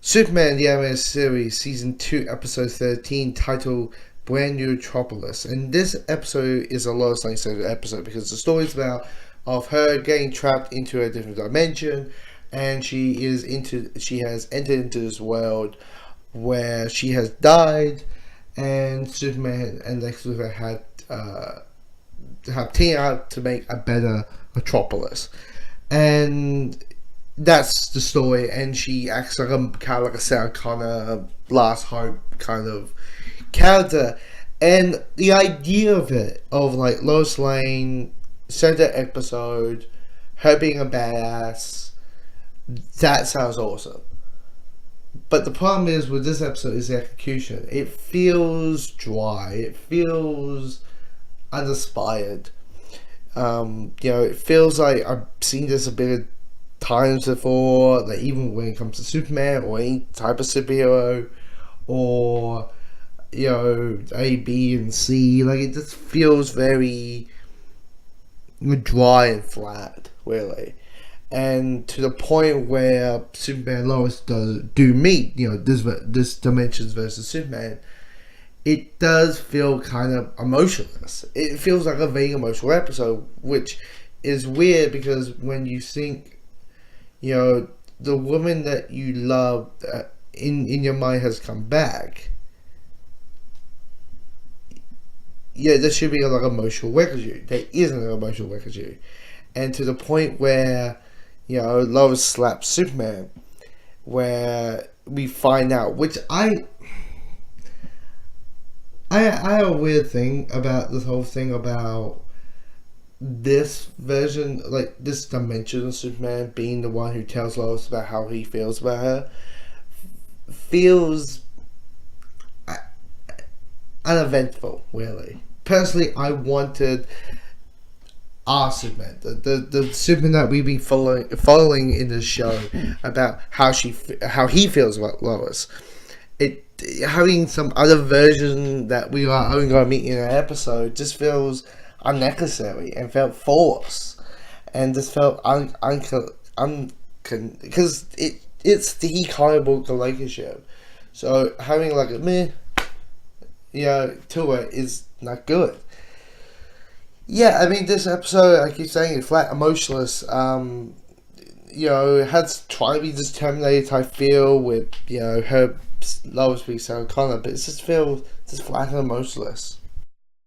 Superman the Animated Series Season 2 Episode 13 titled Brand New Metropolis. And this episode is a Lois Lane episode because the story is about of her getting trapped into a different dimension, and she has entered into this world where she has died, and Superman and Lex Luthor have teamed up to make a better Metropolis. And that's the story, and she acts like a Sarah Connor, last hope kind of character. And the idea of it, of like Lois Lane, center episode, her being a badass, that sounds awesome. But the problem is with this episode is the execution. It feels dry. It feels uninspired. It feels like I've seen this a bit of times before, like even when it comes to Superman or any type of superhero, or A, B, and C, like it just feels very dry and flat, really. And to the point where Superman and Lois do meet, this Dimensions versus Superman, it does feel kind of emotionless. It feels like a very emotional episode, which is weird because when you think, the woman that you love in your mind has come back, there should be like emotional residue. There isn't an emotional residue. And to the point where, Lois slaps Superman, where we find out, which I have a weird thing about this whole thing about this version, like this dimension of Superman being the one who tells Lois about how he feels about her, feels uneventful, really. Personally, I wanted our Superman, the Superman that we've been following in the show, about how he feels about Lois. Having some other version that we are only going to meet in an episode just feels unnecessary and felt forced, and just felt because it's the comic book relationship. So having like a meh, to it is not good. Yeah, I mean, this episode, I keep saying, is flat, emotionless. It has tried to be this Terminator type feel with, her Lois being Sarah Connor, but it just feels just flat and emotionless.